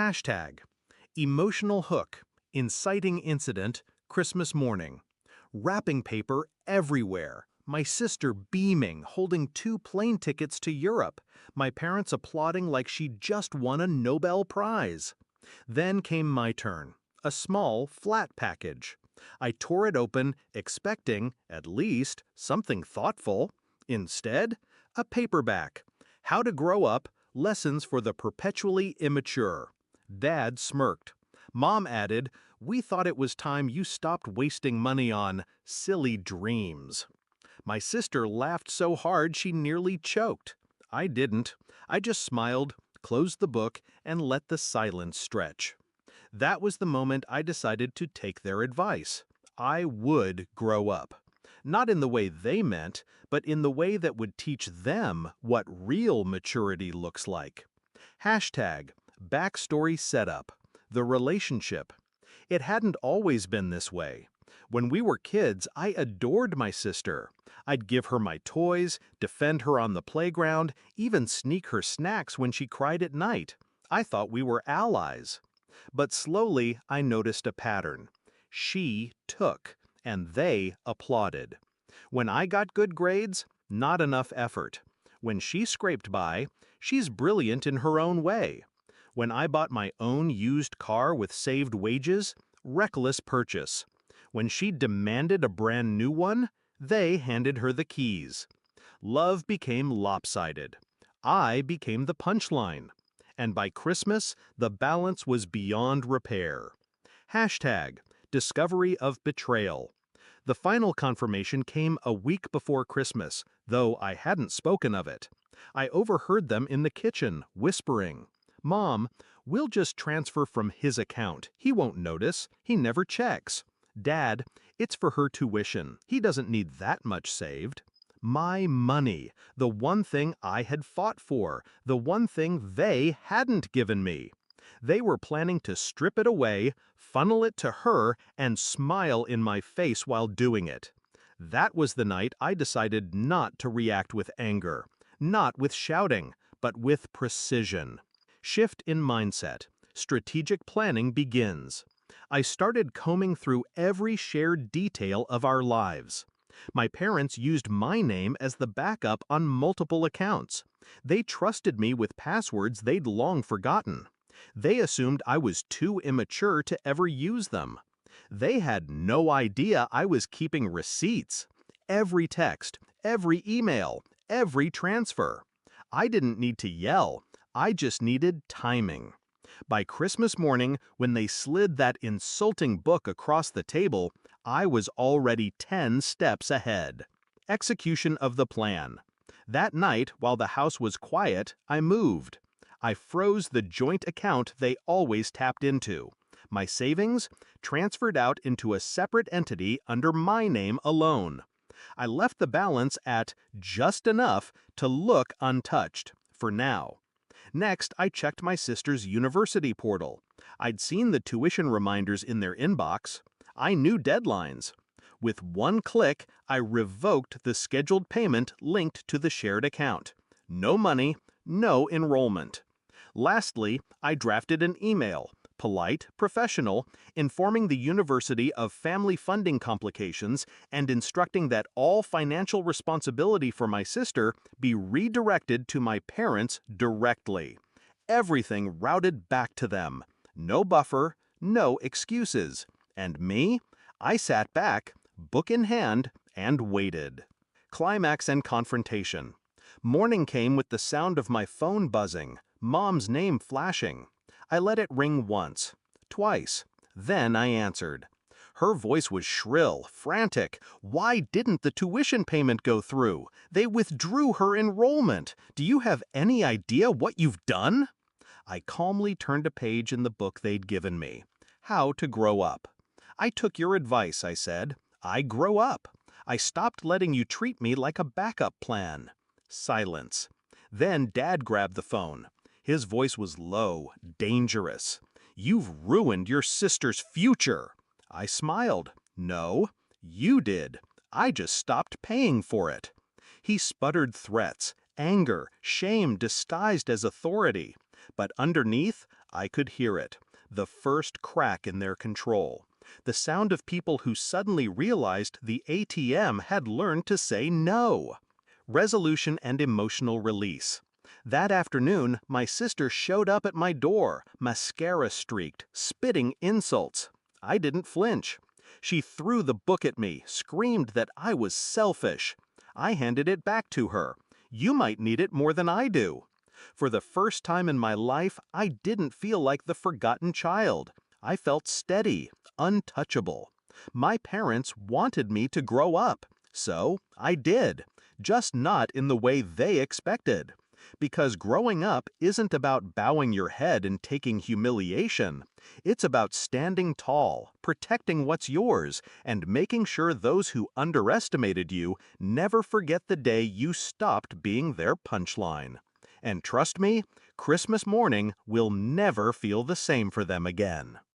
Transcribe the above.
Hashtag emotional hook, inciting incident, Christmas morning. Wrapping paper everywhere. My sister beaming, holding 2 plane tickets to Europe. My parents applauding like she'd just won a Nobel Prize. Then came my turn. A small, flat package. I tore it open, expecting, at least, something thoughtful. Instead, a paperback. How to Grow Up, Lessons for the Perpetually Immature. Dad smirked. Mom added, "We thought it was time you stopped wasting money on silly dreams." My sister laughed so hard she nearly choked. I didn't. I just smiled, closed the book, and let the silence stretch. That was the moment I decided to take their advice. I would grow up. Not in the way they meant, but in the way that would teach them what real maturity looks like. Hashtag backstory setup. The relationship. It hadn't always been this way. When we were kids, I adored my sister. I'd give her my toys, defend her on the playground, even sneak her snacks when she cried at night. I thought we were allies. But slowly, I noticed a pattern. She took, and they applauded. When I got good grades, not enough effort. When she scraped by, she's brilliant in her own way. When I bought my own used car with saved wages, reckless purchase. When she demanded a brand new one, they handed her the keys. Love became lopsided. I became the punchline. And by Christmas, the balance was beyond repair. Hashtag discovery of betrayal. The final confirmation came a week before Christmas, though I hadn't spoken of it. I overheard them in the kitchen, whispering, "Mom, we'll just transfer from his account. He won't notice. He never checks. Dad, it's for her tuition. He doesn't need that much saved." My money, the one thing I had fought for, the one thing they hadn't given me. They were planning to strip it away, funnel it to her, and smile in my face while doing it. That was the night I decided not to react with anger, not with shouting, but with precision. Shift in mindset. Strategic planning begins. I started combing through every shared detail of our lives. My parents used my name as the backup on multiple accounts. They trusted me with passwords they'd long forgotten. They assumed I was too immature to ever use them. They had no idea I was keeping receipts. Every text, every email, every transfer. I didn't need to yell. I just needed timing. By Christmas morning, when they slid that insulting book across the table, I was already 10 steps ahead. Execution of the plan. That night, while the house was quiet, I moved. I froze the joint account they always tapped into. My savings transferred out into a separate entity under my name alone. I left the balance at just enough to look untouched, for now. Next, I checked my sister's university portal. I'd seen the tuition reminders in their inbox. I knew deadlines. With one click, I revoked the scheduled payment linked to the shared account. No money, no enrollment. Lastly, I drafted an email, polite, professional, informing the university of family funding complications and instructing that all financial responsibility for my sister be redirected to my parents directly. Everything routed back to them. No buffer, no excuses. And me? I sat back, book in hand, and waited. Climax and confrontation. Morning came with the sound of my phone buzzing, Mom's name flashing. I let it ring once, twice. Then I answered. Her voice was shrill, frantic. Why didn't the tuition payment go through? They withdrew her enrollment. Do you have any idea what you've done? I calmly turned a page in the book they'd given me. How to Grow Up. I took your advice, I said. I grow up. I stopped letting you treat me like a backup plan. Silence. Then Dad grabbed the phone. His voice was low, dangerous. You've ruined your sister's future. I smiled. No, you did. I just stopped paying for it. He sputtered threats, anger, shame disguised as authority. But underneath, I could hear it, the first crack in their control. The sound of people who suddenly realized the ATM had learned to say no. Resolution and emotional release. That afternoon, my sister showed up at my door, mascara streaked, spitting insults. I didn't flinch. She threw the book at me, screamed that I was selfish. I handed it back to her. You might need it more than I do. For the first time in my life, I didn't feel like the forgotten child. I felt steady, untouchable. My parents wanted me to grow up, so I did, just not in the way they expected. Because growing up isn't about bowing your head and taking humiliation. It's about standing tall, protecting what's yours, and making sure those who underestimated you never forget the day you stopped being their punchline. And trust me, Christmas morning will never feel the same for them again.